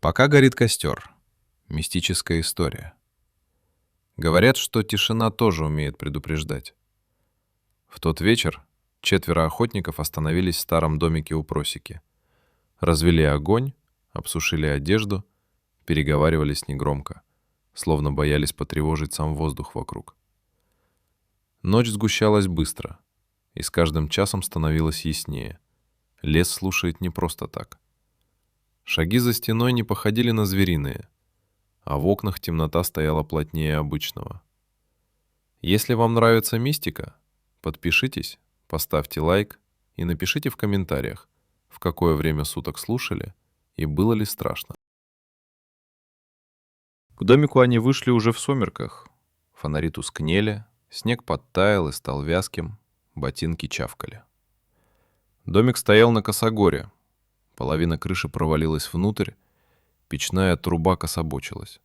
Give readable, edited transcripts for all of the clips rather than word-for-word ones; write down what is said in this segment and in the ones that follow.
Пока горит костер. Мистическая история. Говорят, что тишина тоже умеет предупреждать. В тот вечер 4 охотников остановились в старом домике у просеки. Развели огонь, обсушили одежду, переговаривались негромко, словно боялись потревожить сам воздух вокруг. Ночь сгущалась быстро, и с каждым часом становилось яснее. Лес слушает не просто так. Шаги за стеной не походили на звериные, а в окнах темнота стояла плотнее обычного. Если вам нравится мистика, подпишитесь, поставьте лайк и напишите в комментариях, в какое время суток слушали и было ли страшно. К домику они вышли уже в сумерках. Фонари тускнели, снег подтаял и стал вязким, ботинки чавкали. Домик стоял на косогоре. Половина крыши провалилась внутрь, печная труба кособочилась.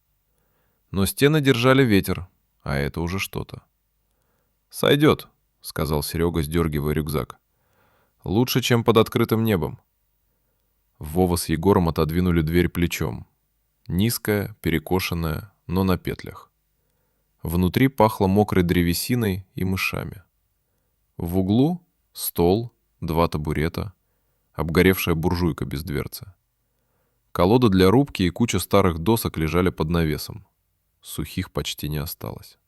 Но стены держали ветер, а это уже что-то. «Сойдет», — сказал Серега, сдергивая рюкзак. «Лучше, чем под открытым небом». Вова с Егором отодвинули дверь плечом. Низкая, перекошенная, но на петлях. Внутри пахло мокрой древесиной и мышами. В углу стол, 2 табурета, обгоревшая буржуйка без дверцы. Колода для рубки и куча старых досок лежали под навесом. Сухих почти не осталось.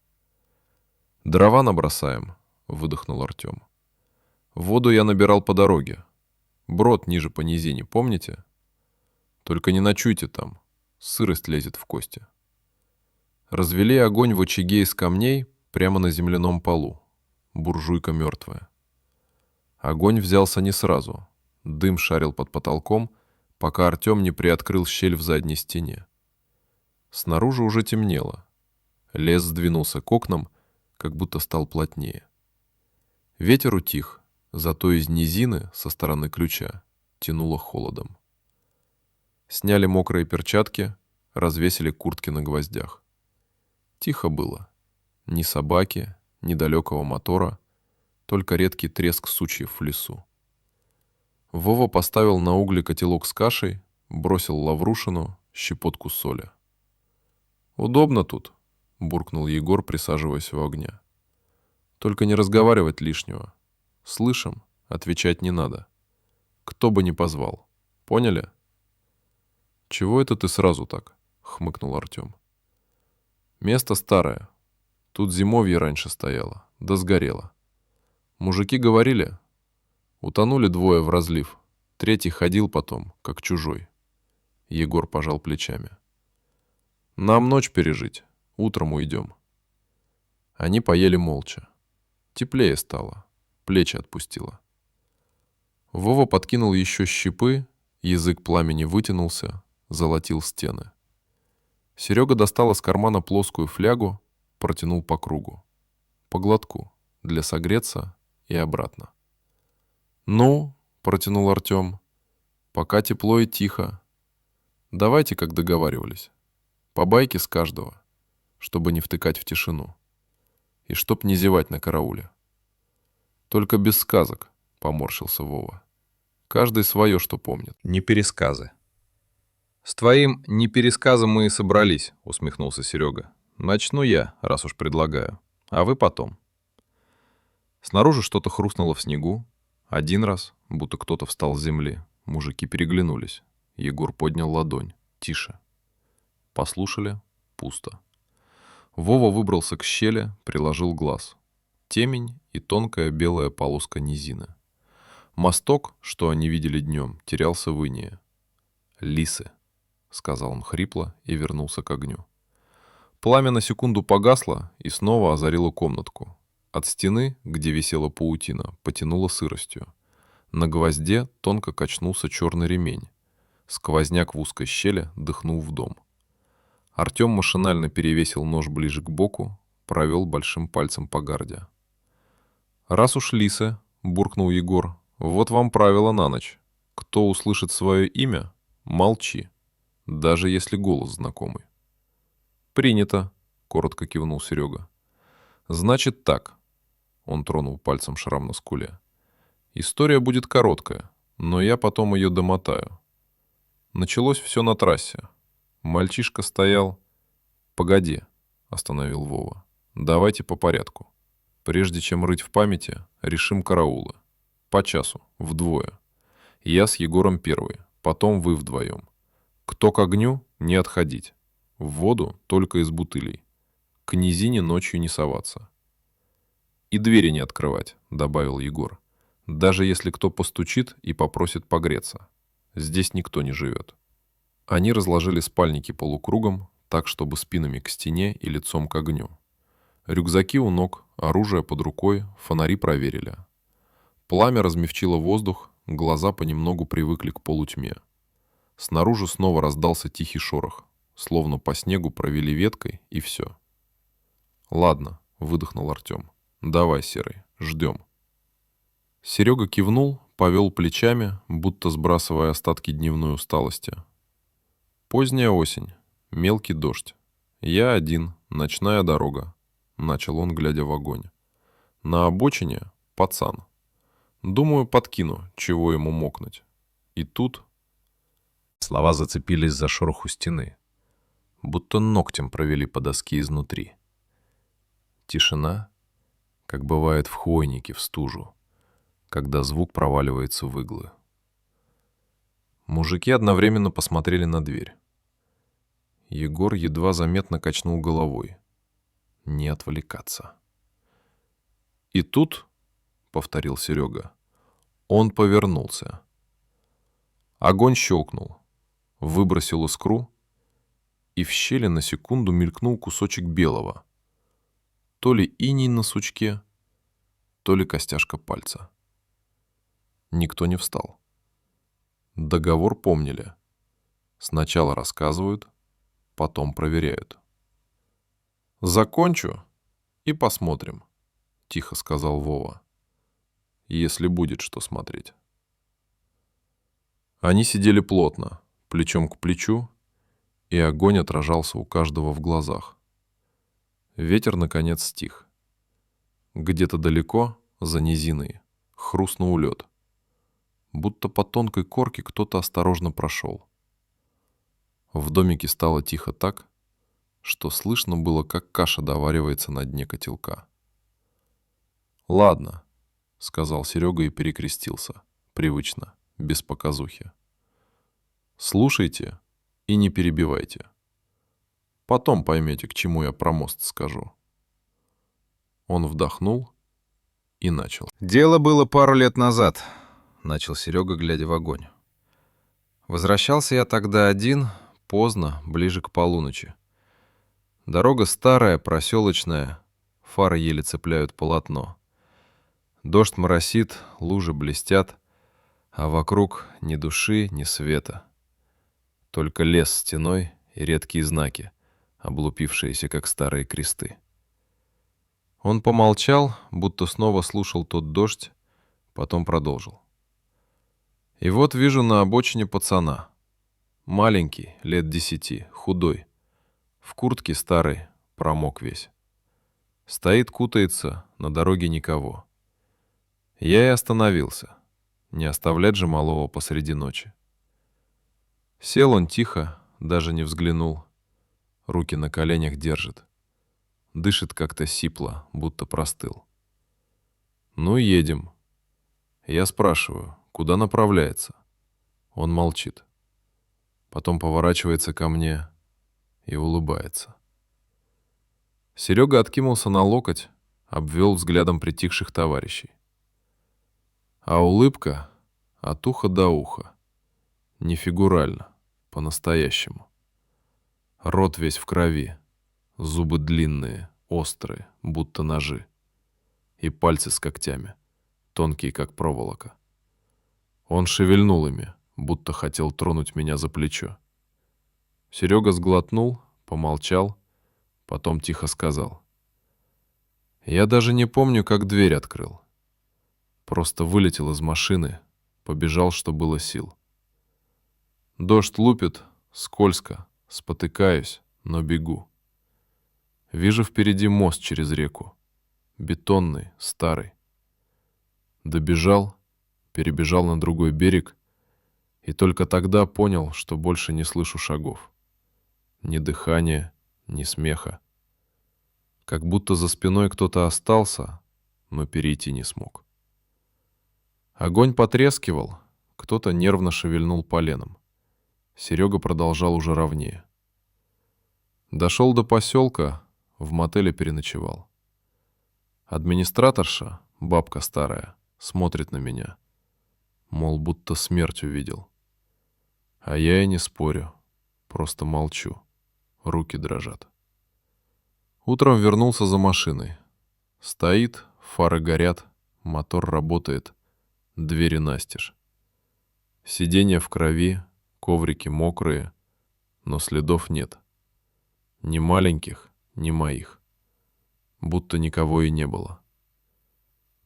«Дрова набросаем», — выдохнул Артем. «Воду я набирал по дороге. Брод ниже по низине, помните? Только не ночуйте там, сырость лезет в кости». Развели огонь в очаге из камней прямо на земляном полу. Буржуйка мертвая. Огонь взялся не сразу. Дым шарил под потолком, пока Артем не приоткрыл щель в задней стене. Снаружи уже темнело. Лес сдвинулся к окнам, как будто стал плотнее. Ветер утих, зато из низины, со стороны ключа, тянуло холодом. Сняли мокрые перчатки, развесили куртки на гвоздях. Тихо было. Ни собаки, ни далекого мотора, только редкий треск сучьев в лесу. Вова поставил на угли котелок с кашей, бросил лаврушину, щепотку соли. «Удобно тут», — буркнул Егор, присаживаясь у огня. «Только не разговаривать лишнего. Слышим, отвечать не надо. Кто бы ни позвал. Поняли?» «Чего это ты сразу так?» — хмыкнул Артем. «Место старое. Тут зимовье раньше стояло, да сгорело. Мужики говорили, утонули 2 в разлив, 3 ходил потом, как чужой». Егор пожал плечами. «Нам ночь пережить, утром уйдем». Они поели молча. Теплее стало, плечи отпустило. Вова подкинул еще щепы, язык пламени вытянулся, золотил стены. Серега достал из кармана плоскую флягу, протянул по кругу. По глотку, для согреться и обратно. «Ну», — протянул Артем, — «пока тепло и тихо. Давайте, как договаривались. По байке с каждого, чтобы не втыкать в тишину. И чтоб не зевать на карауле». «Только без сказок», — поморщился Вова. «Каждый свое, что помнит». Не пересказы. «С твоим не пересказом мы и собрались», — усмехнулся Серега. «Начну я, раз уж предлагаю. А вы потом». Снаружи что-то хрустнуло в снегу. Один раз, будто кто-то встал с земли. Мужики переглянулись. Егор поднял ладонь. Тише. Послушали. Пусто. Вова выбрался к щели, приложил глаз. Темень и тонкая белая полоска низины. Мосток, что они видели днем, терялся в инее. «Лисы», — сказал он хрипло и вернулся к огню. Пламя на секунду погасло и снова озарило комнатку. От стены, где висела паутина, потянуло сыростью. На гвозде тонко качнулся черный ремень. Сквозняк в узкой щели дыхнул в дом. Артем машинально перевесил нож ближе к боку, провел большим пальцем по гарде. «Раз уж лисы», — буркнул Егор, — «вот вам правило на ночь. Кто услышит свое имя, молчи, даже если голос знакомый». «Принято», — коротко кивнул Серега. «Значит так», — он тронул пальцем шрам на скуле. «История будет короткая, но я потом ее домотаю. Началось все на трассе. Мальчишка стоял. «Погоди», — остановил Вова. «Давайте по порядку. Прежде чем рыть в памяти, решим караулы. По часу, вдвое. Я с Егором первый, потом вы вдвоем. Кто к огню, не отходить. В воду только из бутылей. К низине ночью не соваться. И двери не открывать», — добавил Егор. «Даже если кто постучит и попросит погреться. Здесь никто не живет». Они разложили спальники полукругом, так, чтобы спинами к стене и лицом к огню. Рюкзаки у ног, оружие под рукой, фонари проверили. Пламя размягчило воздух, глаза понемногу привыкли к полутьме. Снаружи снова раздался тихий шорох, словно по снегу провели веткой, и все. «Ладно», — выдохнул Артем. «Давай, Серый, ждем». Серега кивнул, повел плечами, будто сбрасывая остатки дневной усталости. «Поздняя осень, мелкий дождь. Я один, ночная дорога», — начал он, глядя в огонь. «На обочине пацан. Думаю, подкину, чего ему мокнуть. И тут...» Слова зацепились за шорох у стены, будто ногтем провели по доске изнутри. Тишина, как бывает в хвойнике в стужу, когда звук проваливается в иглы. Мужики одновременно посмотрели на дверь. Егор едва заметно качнул головой. Не отвлекаться. «И тут, — повторил Серега, — он повернулся. Огонь щелкнул, выбросил искру, и в щели на секунду мелькнул кусочек белого. То ли иней на сучке, то ли костяшка пальца. Никто не встал. Договор помнили. Сначала рассказывают, потом проверяют. «Закончу и посмотрим», — тихо сказал Вова. «Если будет что смотреть». Они сидели плотно, плечом к плечу, и огонь отражался у каждого в глазах. Ветер, наконец, стих. Где-то далеко, за низиной, хрустнул лед. Будто по тонкой корке кто-то осторожно прошел. В домике стало тихо так, что слышно было, как каша доваривается на дне котелка. «Ладно», — сказал Серега и перекрестился, привычно, без показухи. «Слушайте и не перебивайте. Потом поймете, к чему я про мост скажу». Он вдохнул и начал. «Дело было пару лет назад», — начал Серега, глядя в огонь. «Возвращался я тогда один, поздно, ближе к полуночи. Дорога старая, проселочная, фары еле цепляют полотно. Дождь моросит, лужи блестят, а вокруг ни души, ни света. Только лес стеной и редкие знаки, облупившиеся, как старые кресты». Он помолчал, будто снова слушал тот дождь, потом продолжил. «И вот вижу на обочине пацана. Маленький, лет 10, худой. В куртке старой, промок весь. Стоит, кутается, на дороге никого. Я и остановился. Не оставлять же малого посреди ночи. Сел он тихо, даже не взглянул. Руки на коленях держит. Дышит как-то сипло, будто простыл. Ну, едем. Я спрашиваю, куда направляется? Он молчит. Потом поворачивается ко мне и улыбается. Серега откинулся на локоть, обвел взглядом притихших товарищей. А улыбка от уха до уха. Не фигурально, по-настоящему. Рот весь в крови. Зубы длинные, острые, будто ножи. И пальцы с когтями, тонкие, как проволока. Он шевельнул ими, будто хотел тронуть меня за плечо. Серега сглотнул, помолчал, потом тихо сказал. Я даже не помню, как дверь открыл. Просто вылетел из машины, побежал, что было сил. Дождь лупит, скользко, спотыкаюсь, но бегу. Вижу впереди мост через реку. Бетонный, старый. Добежал, перебежал на другой берег и только тогда понял, что больше не слышу шагов. Ни дыхания, ни смеха. Как будто за спиной кто-то остался, но перейти не смог. Огонь потрескивал, кто-то нервно шевельнул поленом. Серега продолжал уже ровнее. Дошел до поселка, в мотеле переночевал. Администраторша, бабка старая, смотрит на меня. Мол, будто смерть увидел. А я и не спорю, просто молчу. Руки дрожат. Утром вернулся за машиной. Стоит, фары горят, мотор работает, двери настежь. Сиденья в крови, коврики мокрые, но следов нет. Ни маленьких, ни моих. Будто никого и не было.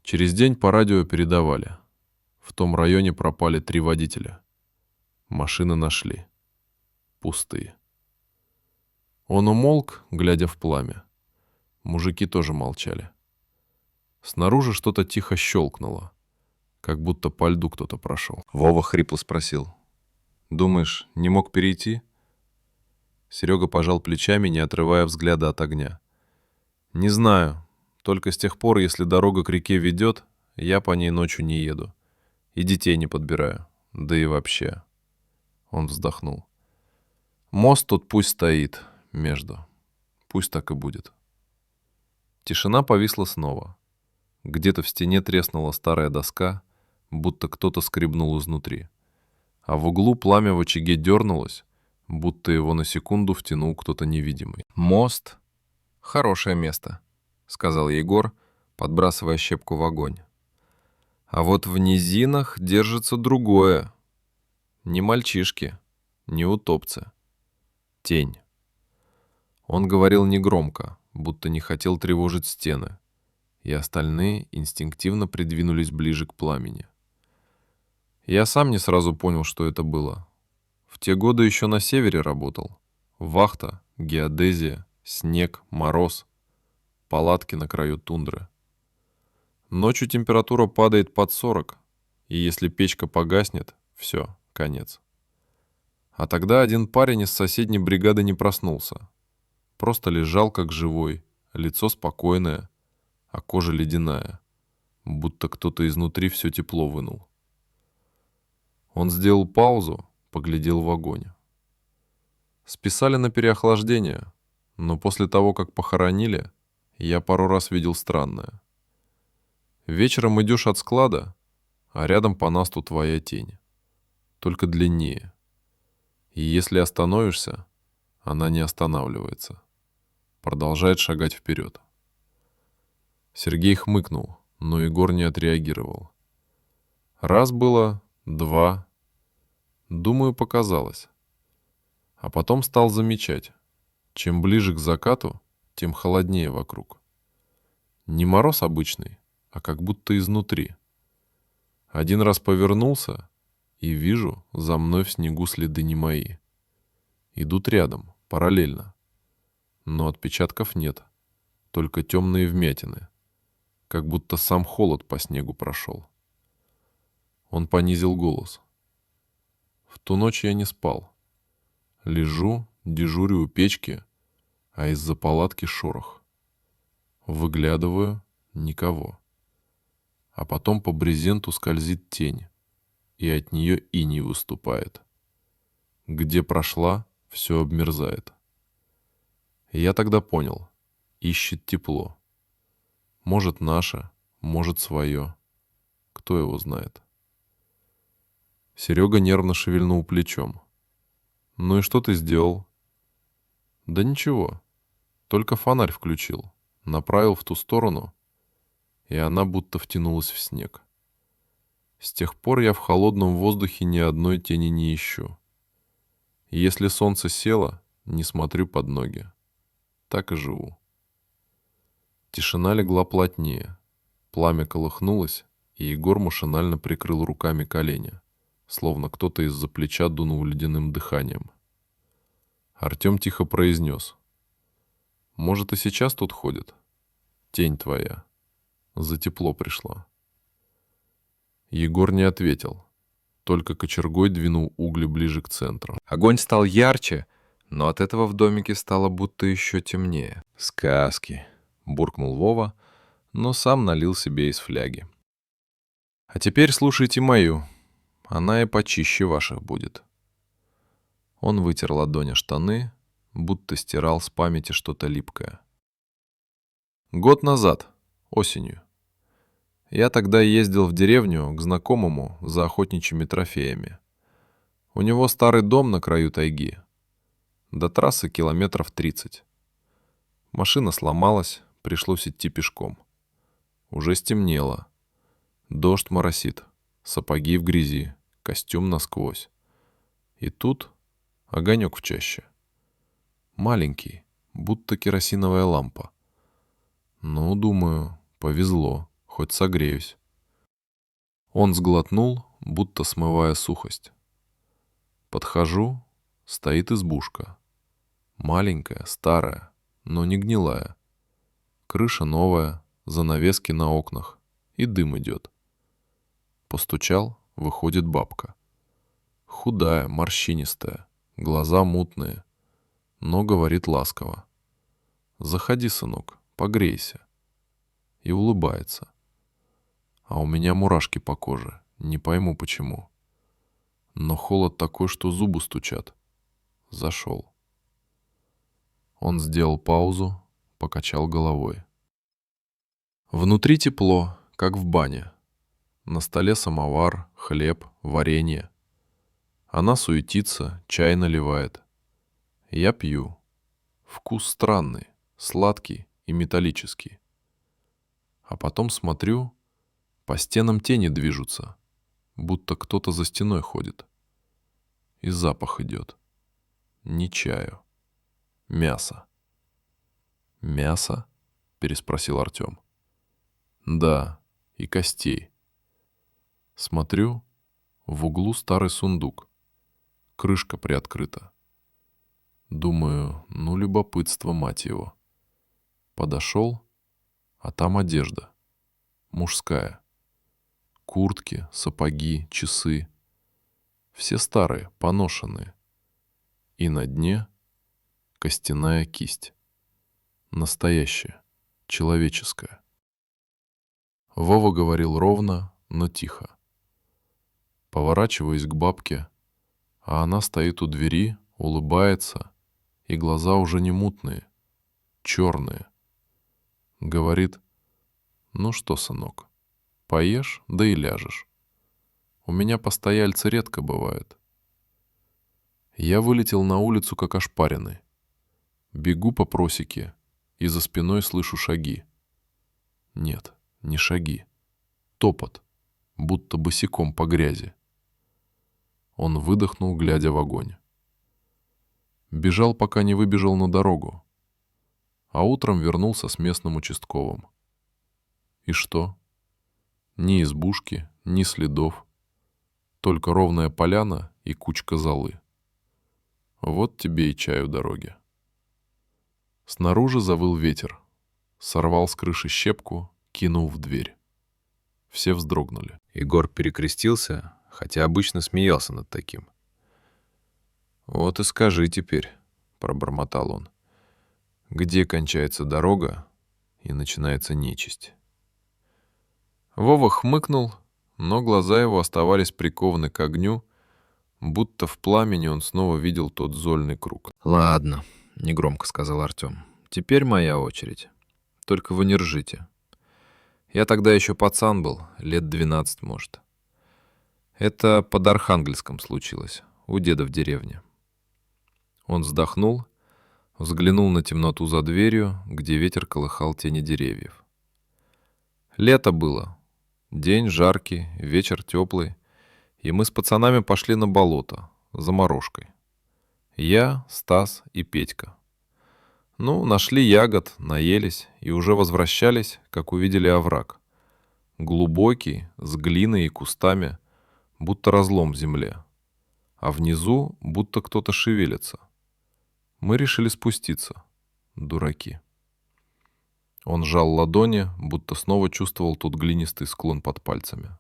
Через день по радио передавали. В том районе пропали 3 водителя. Машины нашли. Пустые. Он умолк, глядя в пламя. Мужики тоже молчали. Снаружи что-то тихо щелкнуло, как будто по льду кто-то прошел. Вова хрипло спросил. «Думаешь, не мог перейти?» Серега пожал плечами, не отрывая взгляда от огня. «Не знаю. Только с тех пор, если дорога к реке ведет, я по ней ночью не еду. И детей не подбираю. Да и вообще...» Он вздохнул. «Мост тут пусть стоит между. Пусть так и будет». Тишина повисла снова. Где-то в стене треснула старая доска, будто кто-то скребнул изнутри. А в углу пламя в очаге дернулось, будто его на секунду втянул кто-то невидимый. «Мост — хорошее место», — сказал Егор, подбрасывая щепку в огонь. «А вот в низинах держится другое. Не мальчишки, не утопцы. Тень». Он говорил негромко, будто не хотел тревожить стены, и остальные инстинктивно придвинулись ближе к пламени. Я сам не сразу понял, что это было. В те годы еще на севере работал. Вахта, геодезия, снег, мороз, палатки на краю тундры. Ночью температура падает под 40, и если печка погаснет, все, конец. А тогда один парень из соседней бригады не проснулся. Просто лежал как живой, лицо спокойное, а кожа ледяная, будто кто-то изнутри все тепло вынул. Он сделал паузу, поглядел в огонь. Списали на переохлаждение, но после того, как похоронили, я пару раз видел странное. Вечером идешь от склада, а рядом по насту твоя тень, только длиннее. И если остановишься, она не останавливается, продолжает шагать вперед. Сергей хмыкнул, но Егор не отреагировал. Раз было, 2. Думаю, показалось. А потом стал замечать. Чем ближе к закату, тем холоднее вокруг. Не мороз обычный, а как будто изнутри. Один раз повернулся, и вижу, за мной в снегу следы не мои. Идут рядом, параллельно. Но отпечатков нет, только темные вмятины. Как будто сам холод по снегу прошел. Он понизил голос. В ту ночь я не спал. Лежу, дежурю у печки, а из-за палатки шорох. Выглядываю — никого. А потом по брезенту скользит тень, и от нее иней выступает. Где прошла, все обмерзает. Я тогда понял — ищет тепло. Может, наше, может, свое. Кто его знает? Серега нервно шевельнул плечом. «Ну и что ты сделал?» «Да ничего. Только фонарь включил, направил в ту сторону, и она будто втянулась в снег. С тех пор я в холодном воздухе ни одной тени не ищу. Если солнце село, не смотрю под ноги. Так и живу». Тишина легла плотнее. Пламя колыхнулось, и Егор машинально прикрыл руками колени, словно кто-то из-за плеча дунул ледяным дыханием. Артем тихо произнес. «Может, и сейчас тут ходит? Тень твоя. За тепло пришла». Егор не ответил, только кочергой двинул угли ближе к центру. Огонь стал ярче, Но от этого в домике стало будто еще темнее. «Сказки», — буркнул Вова, но сам налил себе из фляги. «А теперь слушайте мою. Она и почище ваших будет». Он вытер ладони штаны, будто стирал с памяти что-то липкое. Год назад, осенью. Я тогда ездил в деревню к знакомому за охотничьими трофеями. У него старый дом на краю тайги. До трассы километров 30. Машина сломалась, пришлось идти пешком. Уже стемнело. Дождь моросит, сапоги в грязи, костюм насквозь. И тут огонек в чаще. Маленький, будто керосиновая лампа. Ну, думаю, повезло, хоть согреюсь. Он сглотнул, будто смывая сухость. Подхожу, стоит избушка. Маленькая, старая, но не гнилая. Крыша новая, занавески на окнах, и дым идет. Постучал, выходит бабка. Худая, морщинистая, глаза мутные, но говорит ласково. «Заходи, сынок, погрейся». И улыбается. А у меня мурашки по коже, не пойму почему. Но холод такой, что зубы стучат. Зашел. Он сделал паузу, покачал головой. Внутри тепло, как в бане. На столе самовар, хлеб, варенье. Она суетится, чай наливает. Я пью. Вкус странный, сладкий и металлический. А потом смотрю, по стенам тени движутся, будто кто-то за стеной ходит. И запах идет. Не чаю. Мясо. «Мясо?» — переспросил Артем. «Да, и костей». Смотрю, в углу старый сундук. Крышка приоткрыта. Думаю, ну любопытство, мать его. Подошел, а там одежда. Мужская. Куртки, сапоги, часы. Все старые, поношенные. И на дне костяная кисть. Настоящая, человеческая. Вова говорил ровно, но тихо. Поворачиваюсь к бабке, а она стоит у двери, улыбается, и глаза уже не мутные, черные. Говорит: «Ну что, сынок, поешь, да и ляжешь. У меня постояльцы редко бывают». Я вылетел на улицу, как ошпаренный. Бегу по просеке, и за спиной слышу шаги. Нет, не шаги. Топот, будто босиком по грязи. Он выдохнул, глядя в огонь. Бежал, пока не выбежал на дорогу. А утром вернулся с местным участковым. И что? Ни избушки, ни следов. Только ровная поляна и кучка золы. Вот тебе и чай у дороги. Снаружи завыл ветер. Сорвал с крыши щепку, кинул в дверь. Все вздрогнули. Егор перекрестился, хотя обычно смеялся над таким. «Вот и скажи теперь», — пробормотал он, — «где кончается дорога и начинается нечисть?» Вова хмыкнул, но глаза его оставались прикованы к огню, будто в пламени он снова видел тот зольный круг. «Ладно», — негромко сказал Артем. «Теперь моя очередь. Только вы не ржите. Я тогда еще пацан был, лет 12, может. Это под Архангельском случилось, у деда в деревне». Он вздохнул, взглянул на темноту за дверью, где ветер колыхал тени деревьев. Лето было. День жаркий, вечер теплый, и мы с пацанами пошли на болото, за морожкой. Я, Стас и Петька. Ну, нашли ягод, наелись и уже возвращались, как увидели овраг. Глубокий, с глиной и кустами, будто разлом в земле. А внизу будто кто-то шевелится. Мы решили спуститься. Дураки. Он сжал ладони, будто снова чувствовал тот глинистый склон под пальцами.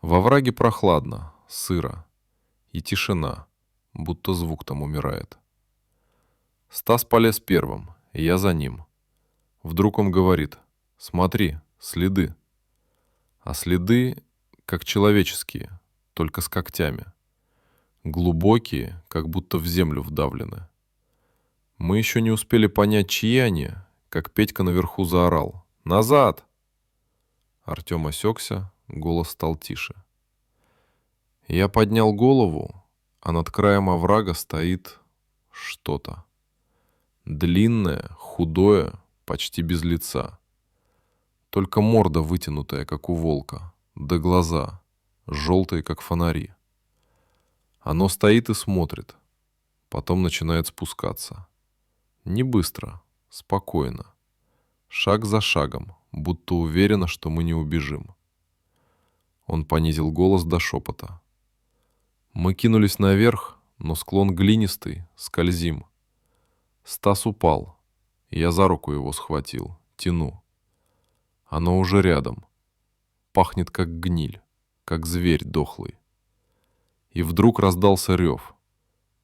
Во овраге прохладно, сыро и тишина, будто звук там умирает. Стас полез первым, и я за ним. Вдруг он говорит: «Смотри, следы». А следы как человеческие, только с когтями. Глубокие, как будто в землю вдавлены. Мы еще не успели понять, чьи они, как Петька наверху заорал: «Назад!» Артем осекся, голос стал тише. Я поднял голову, а над краем оврага стоит что-то. Длинное, худое, почти без лица. Только морда вытянутая, как у волка, да глаза, желтые, как фонари. Оно стоит и смотрит, потом начинает спускаться. Не быстро, спокойно, шаг за шагом, будто уверенно, что мы не убежим. Он понизил голос до шепота. Мы кинулись наверх, но склон глинистый, скользим. Стас упал. Я за руку его схватил, тяну. Оно уже рядом. Пахнет, как гниль, как зверь дохлый. И вдруг раздался рев,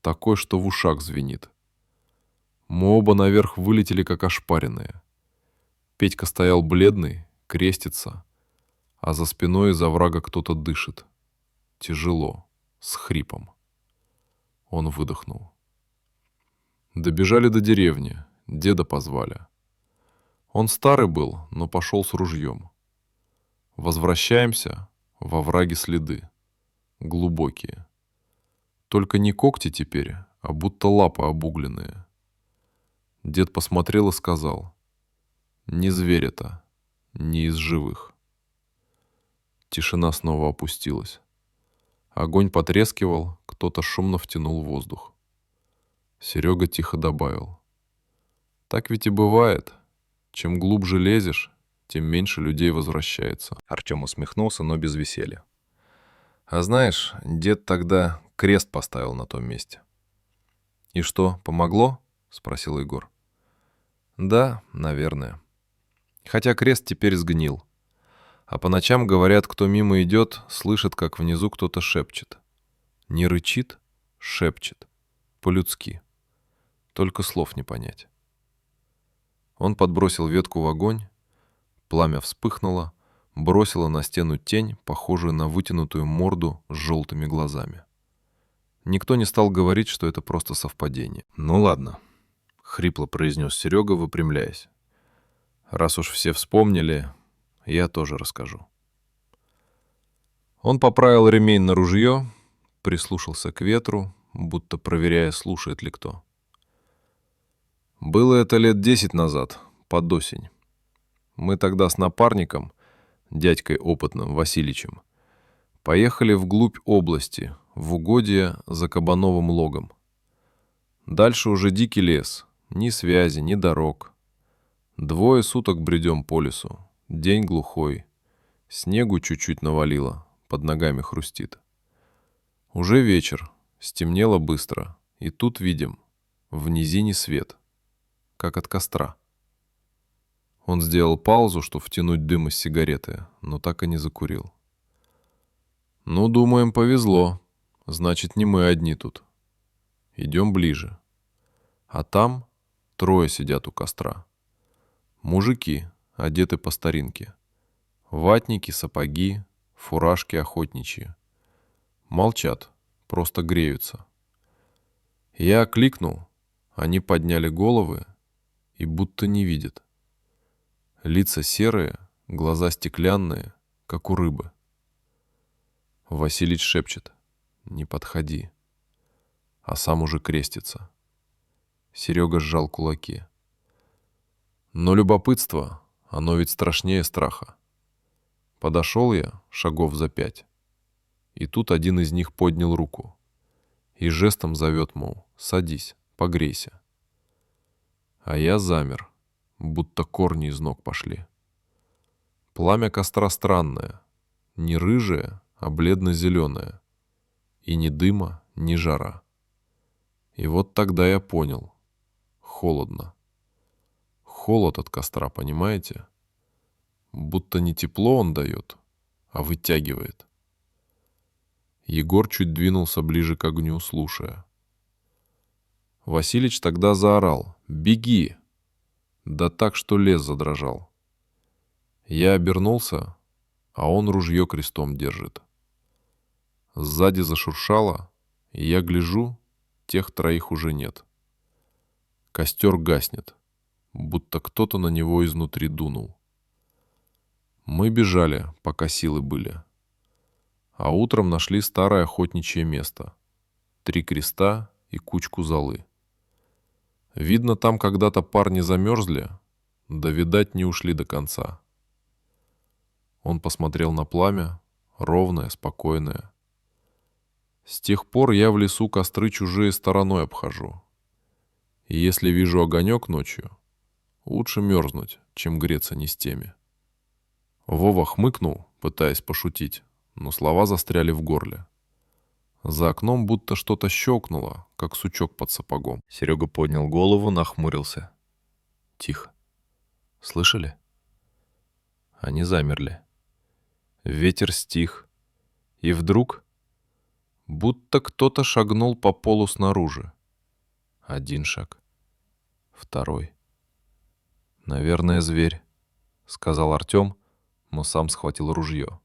такой, что в ушах звенит. Мы оба наверх вылетели, как ошпаренные. Петька стоял бледный, крестится, а за спиной из оврага кто-то дышит. Тяжело, с хрипом. Он выдохнул. Добежали до деревни, деда позвали. Он старый был, но пошел с ружьем. Возвращаемся, во враге следы. Глубокие. Только не когти теперь, а будто лапы обугленные. Дед посмотрел и сказал: «Не зверь это, не из живых». Тишина снова опустилась. Огонь потрескивал, кто-то шумно втянул воздух. Серега тихо добавил: «Так ведь и бывает. Чем глубже лезешь, тем меньше людей возвращается». Артем усмехнулся, но без веселья. А знаешь, дед тогда крест поставил на том месте. «И что, помогло?» — спросил Егор. «Да, наверное. Хотя крест теперь сгнил. А по ночам, говорят, кто мимо идет, слышит, как внизу кто-то шепчет. Не рычит, шепчет. По-людски. Только слов не понять». Он подбросил ветку в огонь. Пламя вспыхнуло, бросило на стену тень, похожую на вытянутую морду с желтыми глазами. Никто не стал говорить, что это просто совпадение. «Ну ладно», — хрипло произнес Серега, выпрямляясь. «Раз уж все вспомнили, я тоже расскажу». Он поправил ремень на ружье, прислушался к ветру, будто проверяя, слушает ли кто. Было это лет 10 назад, под осень. Мы тогда с напарником, дядькой опытным, Васильичем, поехали вглубь области, в угодье за Кабановым логом. Дальше уже дикий лес, ни связи, ни дорог. 2 суток бредем по лесу, день глухой, снегу чуть-чуть навалило, под ногами хрустит. Уже вечер, стемнело быстро, и тут видим, в низине свет, как от костра. Он сделал паузу, чтобы втянуть дым из сигареты, но так и не закурил. «Ну, думаем, повезло. Значит, не мы одни тут. Идем ближе. А там 3 сидят у костра. Мужики, одеты по старинке. Ватники, сапоги, фуражки охотничьи. Молчат, просто греются. Я окликнул, они подняли головы и будто не видят. Лица серые, глаза стеклянные, как у рыбы. Василич шепчет: «Не подходи», а сам уже крестится. Серега сжал кулаки. Но любопытство, оно ведь страшнее страха. Подошел я шагов за 5. И тут один из них поднял руку и жестом зовет, мол, садись, погрейся. А я замер, будто корни из ног пошли. Пламя костра странное, не рыжее, а бледно-зеленое. И ни дыма, ни жара. И вот тогда я понял. Холодно. Холод от костра, понимаете? Будто не тепло он дает, а вытягивает. Егор чуть двинулся ближе к огню, слушая. Василич тогда заорал: «Беги!» Да так, что лес задрожал. Я обернулся, а он ружье крестом держит. Сзади зашуршало, и я гляжу, тех троих уже нет. Костер гаснет, будто кто-то на него изнутри дунул. Мы бежали, пока силы были. А утром нашли старое охотничье место. 3 креста и кучку золы. Видно, там когда-то парни замерзли, да, видать, не ушли до конца. Он посмотрел на пламя, ровное, спокойное. С тех пор я в лесу костры чужие стороной обхожу. И если вижу огонек ночью, лучше мерзнуть, чем греться не с теми. Вова хмыкнул, пытаясь пошутить, но слова застряли в горле. За окном будто что-то щелкнуло, как сучок под сапогом. Серега поднял голову, нахмурился. Тихо. Слышали? Они замерли. Ветер стих. И вдруг будто кто-то шагнул по полу снаружи. 1 шаг. 2. «Наверное, зверь», — сказал Артем, но сам схватил ружье.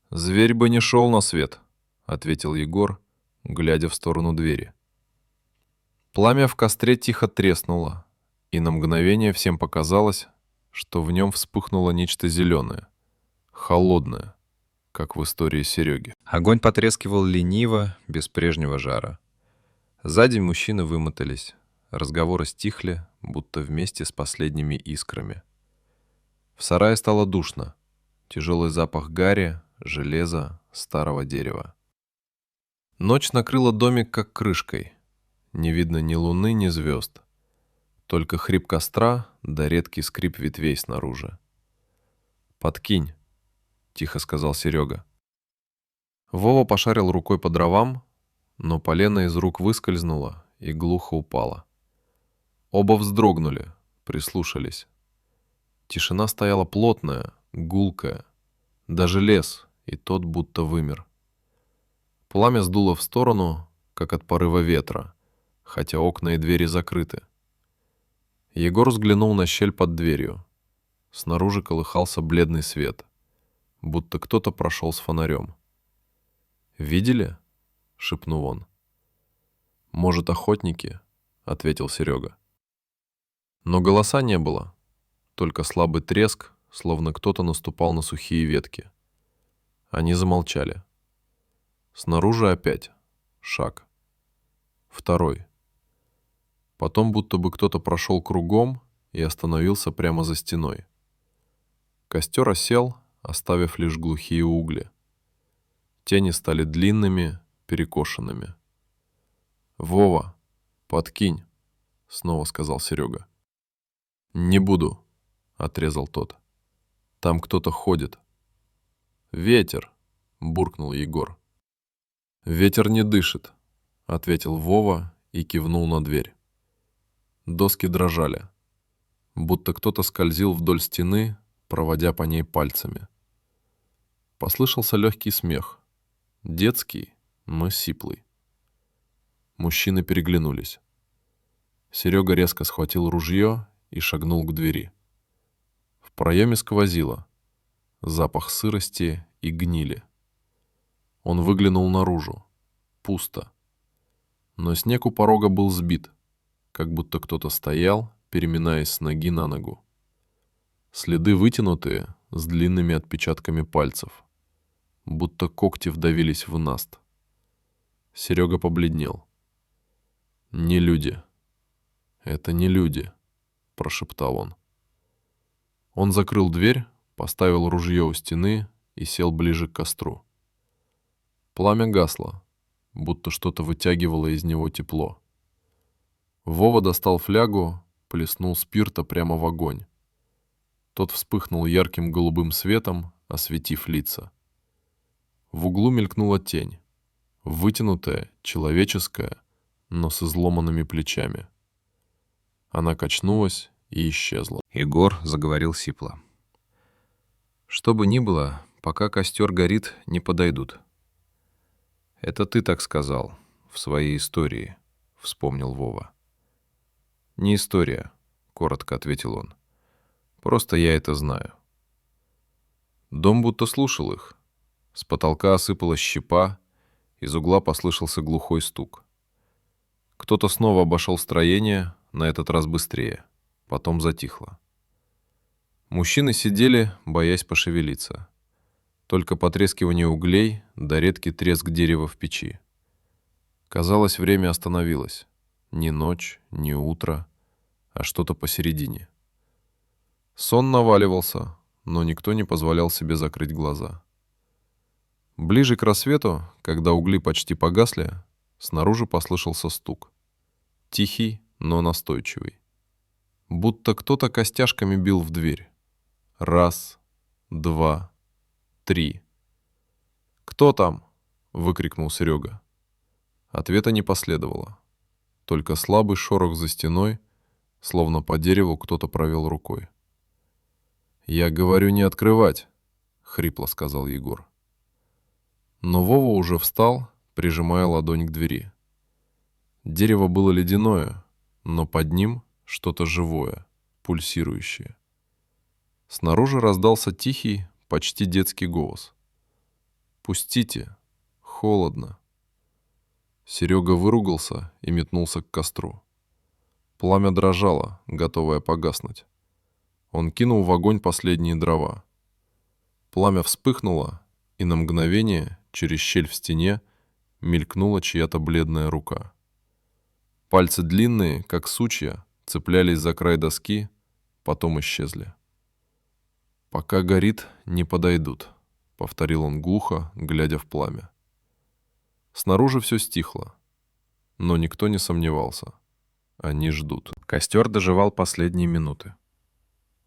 «Зверь бы не шел на свет», — ответил Егор, глядя в сторону двери. Пламя в костре тихо треснуло, и на мгновение всем показалось, что в нем вспыхнуло нечто зеленое, холодное, как в истории Сереги. Огонь потрескивал лениво, без прежнего жара. Сзади мужчины вымотались, разговоры стихли, будто вместе с последними искрами. В сарае стало душно, тяжелый запах гари, железа, старого дерева. Ночь накрыла домик как крышкой. Не видно ни луны, ни звезд. Только хрип костра да редкий скрип ветвей снаружи. «Подкинь», — тихо сказал Серега. Вова пошарил рукой по дровам, но полено из рук выскользнуло и глухо упало. Оба вздрогнули, прислушались. Тишина стояла плотная, гулкая. Даже лес, и тот будто вымер. Пламя сдуло в сторону, как от порыва ветра, хотя окна и двери закрыты. Егор взглянул на щель под дверью. Снаружи колыхался бледный свет, будто кто-то прошел с фонарем. «Видели?» — шепнул он. «Может, охотники?» — ответил Серега. Но голоса не было, только слабый треск, словно кто-то наступал на сухие ветки. Они замолчали. Снаружи опять шаг. 2. Потом будто бы кто-то прошел кругом и остановился прямо за стеной. Костер осел, оставив лишь глухие угли. Тени стали длинными, перекошенными. «Вова, подкинь», — снова сказал Серега. «Не буду», — отрезал тот. «Там кто-то ходит». «Ветер», — буркнул Егор. «Ветер не дышит», — ответил Вова и кивнул на дверь. Доски дрожали, будто кто-то скользил вдоль стены, проводя по ней пальцами. Послышался легкий смех. Детский, но сиплый. Мужчины переглянулись. Серега резко схватил ружье и шагнул к двери. В проеме сквозило. Запах сырости и гнили. Он выглянул наружу. Пусто. Но снег у порога был сбит, как будто кто-то стоял, переминаясь с ноги на ногу. Следы вытянутые, с длинными отпечатками пальцев, будто когти вдавились в наст. Серега побледнел. «Не люди. Это не люди», — прошептал он. Он закрыл дверь, поставил ружье у стены и сел ближе к костру. Пламя гасло, будто что-то вытягивало из него тепло. Вова достал флягу, плеснул спирта прямо в огонь. Тот вспыхнул ярким голубым светом, осветив лица. В углу мелькнула тень, вытянутая, человеческая, но с изломанными плечами. Она качнулась и исчезла. Егор заговорил сипло. «Что бы ни было, пока костер горит, не подойдут. Это ты так сказал в своей истории, — вспомнил Вова. «Не история», — коротко ответил он. «Просто я это знаю». Дом будто слушал их. С потолка осыпалась щепа, из угла послышался глухой стук. Кто-то снова обошел строение, на этот раз быстрее. Потом затихло. Мужчины сидели, боясь пошевелиться. Только потрескивание углей да редкий треск дерева в печи. Казалось, время остановилось. Ни ночь, ни утро, а что-то посередине. Сон наваливался, но никто не позволял себе закрыть глаза. Ближе к рассвету, когда угли почти погасли, снаружи послышался стук. Тихий, но настойчивый. Будто кто-то костяшками бил в дверь. Раз, два, три. «Кто там?» — выкрикнул Серега. Ответа не последовало. Только слабый шорох за стеной, словно по дереву кто-то провел рукой. «Я говорю, не открывать», — хрипло сказал Егор. Но Вова уже встал, прижимая ладонь к двери. Дерево было ледяное, но под ним что-то живое, пульсирующее. Снаружи раздался тихий, почти детский голос. «Пустите, холодно». Серега выругался и метнулся к костру. Пламя дрожало, готовое погаснуть. Он кинул в огонь последние дрова. Пламя вспыхнуло, и на мгновение через щель в стене мелькнула чья-то бледная рука. Пальцы длинные, как сучья, цеплялись за край доски, потом исчезли. «Пока горит, не подойдут», — повторил он глухо, глядя в пламя. Снаружи все стихло, но никто не сомневался. Они ждут. Костер доживал последние минуты.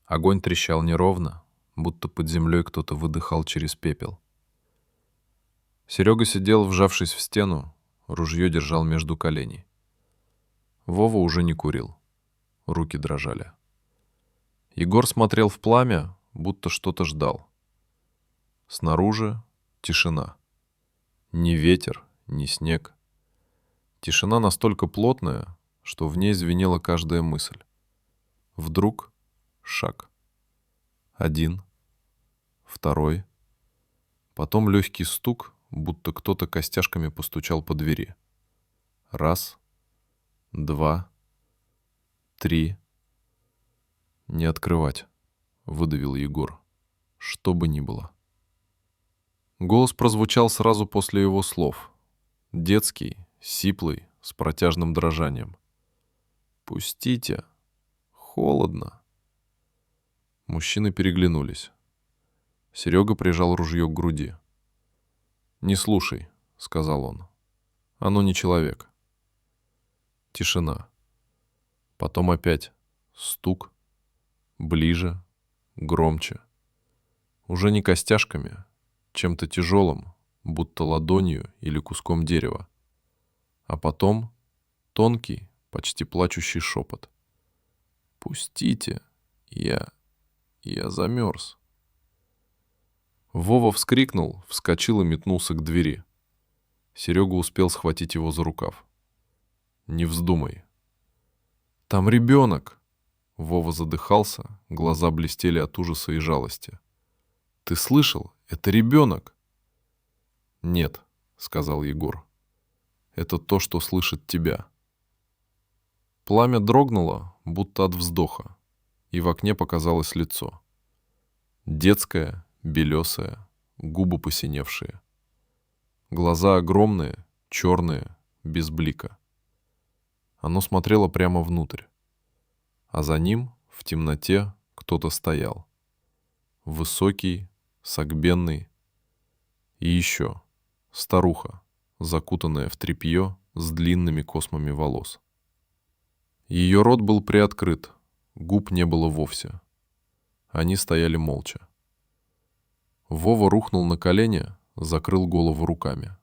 Огонь трещал неровно, будто под землей кто-то выдыхал через пепел. Серега сидел, вжавшись в стену, ружье держал между коленей. Вова уже не курил. Руки дрожали. Егор смотрел в пламя, будто что-то ждал. Снаружи тишина. Ни ветер, ни снег. Тишина настолько плотная, что в ней звенела каждая мысль. Вдруг шаг. Один, второй. Потом легкий стук, будто кто-то костяшками постучал по двери. Раз, два, три. «Не открывать», — выдавил Егор. «Что бы ни было». Голос прозвучал сразу после его слов. Детский, сиплый, с протяжным дрожанием. «Пустите. Холодно». Мужчины переглянулись. Серега прижал ружье к груди. «Не слушай», — сказал он. «Оно не человек». Тишина. Потом опять стук. Ближе, громче. Уже не костяшками, чем-то тяжелым, будто ладонью или куском дерева. А потом тонкий, почти плачущий шепот. «Пустите, я замерз». Вова вскрикнул, вскочил и метнулся к двери. Серега успел схватить его за рукав. «Не вздумай». «Там ребенок!» Вова задыхался, глаза блестели от ужаса и жалости. «Ты слышал? Это ребенок!» «Нет», — сказал Егор. «Это то, что слышит тебя». Пламя дрогнуло, будто от вздоха, и в окне показалось лицо. Детское, белесое, губы посиневшие. Глаза огромные, черные, без блика. Оно смотрело прямо внутрь. А за ним, в темноте, кто-то стоял. Высокий, согбенный. И еще старуха, закутанная в тряпье с длинными космами волос. Ее рот был приоткрыт, губ не было вовсе. Они стояли молча. Вова рухнул на колени, закрыл голову руками.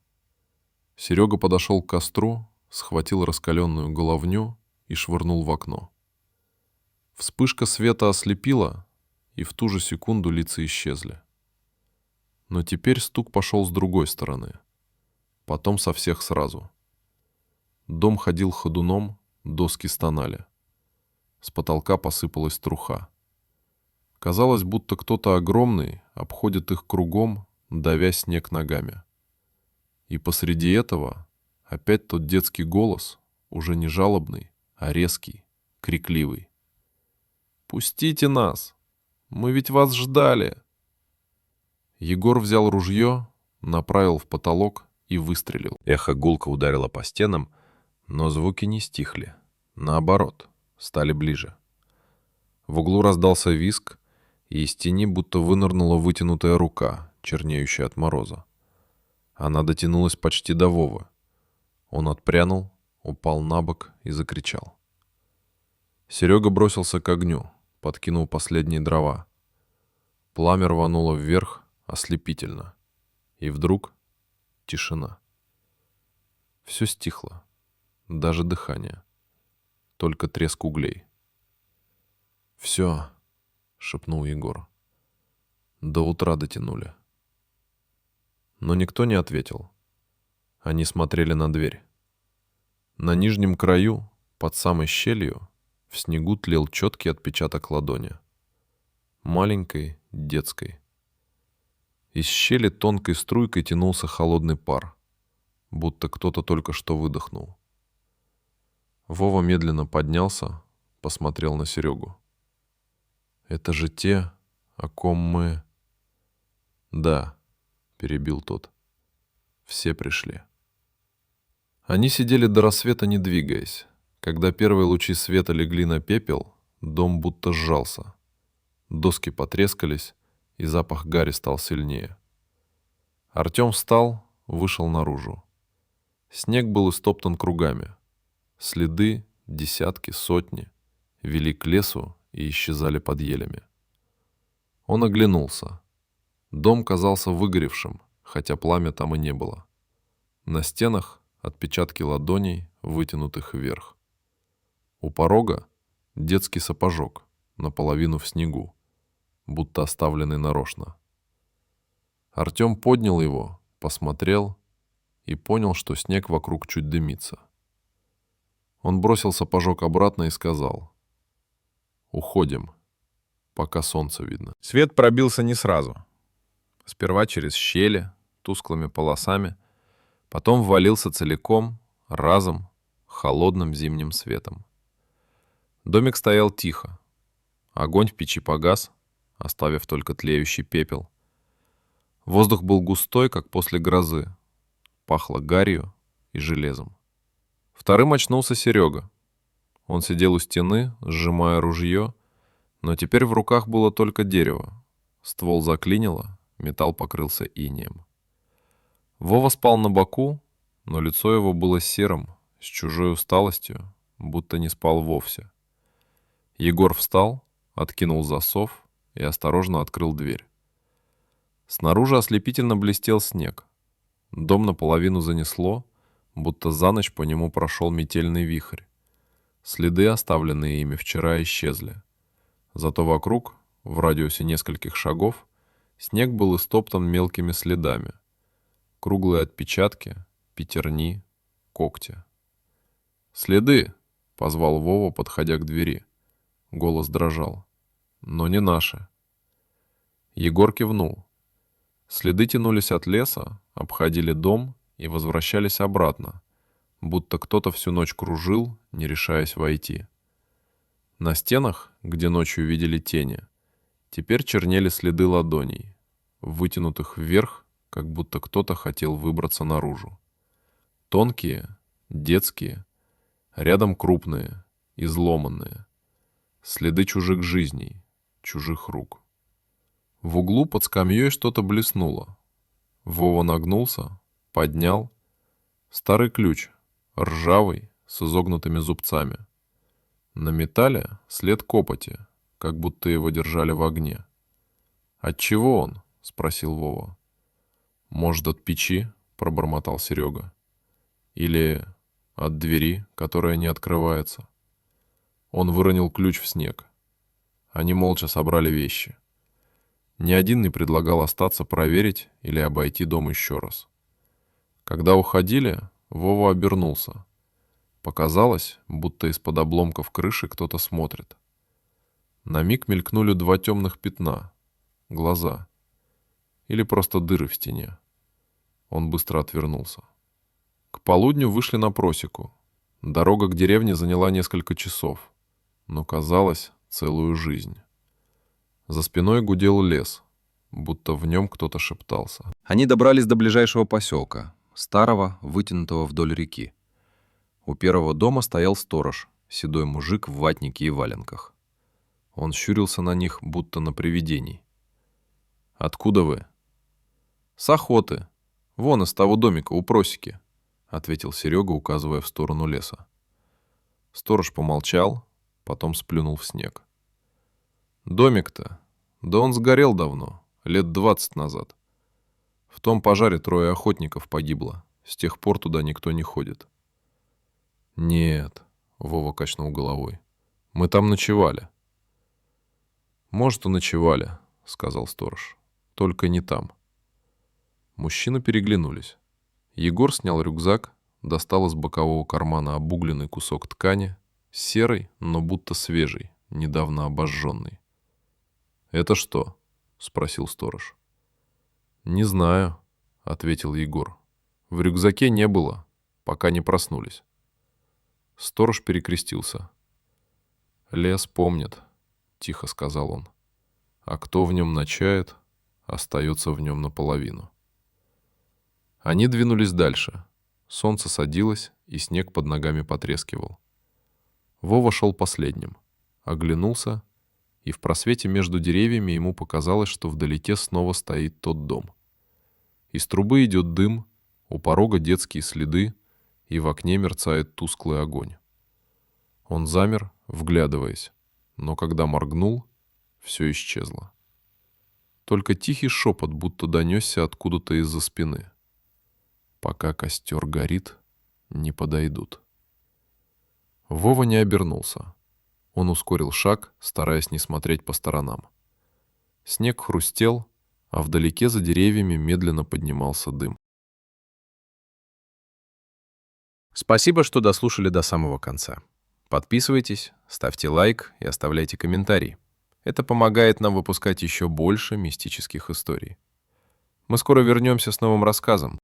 Серега подошел к костру, схватил раскаленную головню и швырнул в окно. Вспышка света ослепила, и в ту же секунду лица исчезли. Но теперь стук пошел с другой стороны. Потом со всех сразу. Дом ходил ходуном, доски стонали. С потолка посыпалась труха. Казалось, будто кто-то огромный обходит их кругом, давя снег ногами. И посреди этого опять тот детский голос, уже не жалобный, а резкий, крикливый. «Пустите нас! Мы ведь вас ждали!» Егор взял ружье, направил в потолок и выстрелил. Эхо гулко ударило по стенам, но звуки не стихли. Наоборот, стали ближе. В углу раздался визг, и из тени будто вынырнула вытянутая рука, чернеющая от мороза. Она дотянулась почти до Вовы. Он отпрянул, упал на бок и закричал. Серега бросился к огню, подкинул последние дрова. Пламя рвануло вверх ослепительно. И вдруг тишина. Все стихло, даже дыхание. Только треск углей. «Все», — шепнул Егор. «До утра дотянули». Но никто не ответил. Они смотрели на дверь. На нижнем краю, под самой щелью, в снегу тлел четкий отпечаток ладони. Маленькой, детской. Из щели тонкой струйкой тянулся холодный пар, будто кто-то только что выдохнул. Вова медленно поднялся, посмотрел на Серегу. «Это же те, о ком мы...» «Да», — перебил тот. «Все пришли». Они сидели до рассвета, не двигаясь. Когда первые лучи света легли на пепел, дом будто сжался. Доски потрескались, и запах гари стал сильнее. Артем встал, вышел наружу. Снег был истоптан кругами. Следы, десятки, сотни, вели к лесу и исчезали под елями. Он оглянулся. Дом казался выгоревшим, хотя пламя там и не было. На стенах отпечатки ладоней, вытянутых вверх. У порога детский сапожок, наполовину в снегу, будто оставленный нарочно. Артем поднял его, посмотрел и понял, что снег вокруг чуть дымится. Он бросил сапожок обратно и сказал: «Уходим, пока солнце видно». Свет пробился не сразу. Сперва через щели, тусклыми полосами, потом ввалился целиком, разом, холодным зимним светом. Домик стоял тихо. Огонь в печи погас, оставив только тлеющий пепел. Воздух был густой, как после грозы. Пахло гарью и железом. Вторым очнулся Серега. Он сидел у стены, сжимая ружье, но теперь в руках было только дерево. Ствол заклинило, металл покрылся инеем. Вова спал на боку, но лицо его было серым, с чужой усталостью, будто не спал вовсе. Егор встал, откинул засов и осторожно открыл дверь. Снаружи ослепительно блестел снег. Дом наполовину занесло, будто за ночь по нему прошел метельный вихрь. Следы, оставленные ими вчера, исчезли. Зато вокруг, в радиусе нескольких шагов, снег был истоптан мелкими следами. Круглые отпечатки, пятерни, когти. «Следы!» — позвал Вова, подходя к двери. Голос дрожал. «Но не наши». Егор кивнул. Следы тянулись от леса, обходили дом и возвращались обратно, будто кто-то всю ночь кружил, не решаясь войти. На стенах, где ночью видели тени, теперь чернели следы ладоней, вытянутых вверх, как будто кто-то хотел выбраться наружу. Тонкие, детские, рядом крупные, изломанные. Следы чужих жизней, чужих рук. В углу под скамьей что-то блеснуло. Вова нагнулся, поднял. Старый ключ, ржавый, с изогнутыми зубцами. На металле след копоти, как будто его держали в огне. «От чего он?» — спросил Вова. «Может, от печи?» — пробормотал Серега. «Или от двери, которая не открывается». Он выронил ключ в снег. Они молча собрали вещи. Ни один не предлагал остаться проверить или обойти дом еще раз. Когда уходили, Вова обернулся. Показалось, будто из-под обломков крыши кто-то смотрит. На миг мелькнули два темных пятна. Глаза. Или просто дыры в стене. Он быстро отвернулся. К полудню вышли на просеку. Дорога к деревне заняла несколько часов, но казалось целую жизнь. За спиной гудел лес, будто в нем кто-то шептался. Они добрались до ближайшего поселка, старого, вытянутого вдоль реки. У первого дома стоял сторож, седой мужик в ватнике и валенках. Он щурился на них, будто на привидений. «Откуда вы?» «С охоты. Вон из того домика у просеки», — ответил Серега, указывая в сторону леса. Сторож помолчал, потом сплюнул в снег. «Домик-то? Да он сгорел давно, лет 20 назад. В том пожаре 3 охотников погибло. С тех пор туда никто не ходит». «Нет», — Вова качнул головой. «Мы там ночевали». «Может, и ночевали», — сказал сторож. «Только не там». Мужчины переглянулись. Егор снял рюкзак, достал из бокового кармана обугленный кусок ткани, серый, но будто свежий, недавно обожженный. «Это что?» — спросил сторож. «Не знаю», — ответил Егор. «В рюкзаке не было, пока не проснулись». Сторож перекрестился. «Лес помнит», — тихо сказал он. «А кто в нем ночает, остается в нем наполовину». Они двинулись дальше. Солнце садилось, и снег под ногами потрескивал. Вова шел последним. Оглянулся, и в просвете между деревьями ему показалось, что вдалеке снова стоит тот дом. Из трубы идет дым, у порога детские следы, и в окне мерцает тусклый огонь. Он замер, вглядываясь, но когда моргнул, все исчезло. Только тихий шепот будто донесся откуда-то из-за спины. «Пока костер горит, не подойдут». Вова не обернулся. Он ускорил шаг, стараясь не смотреть по сторонам. Снег хрустел, а вдалеке за деревьями медленно поднимался дым. Спасибо, что дослушали до самого конца. Подписывайтесь, ставьте лайк и оставляйте комментарий. Это помогает нам выпускать еще больше мистических историй. Мы скоро вернемся с новым рассказом.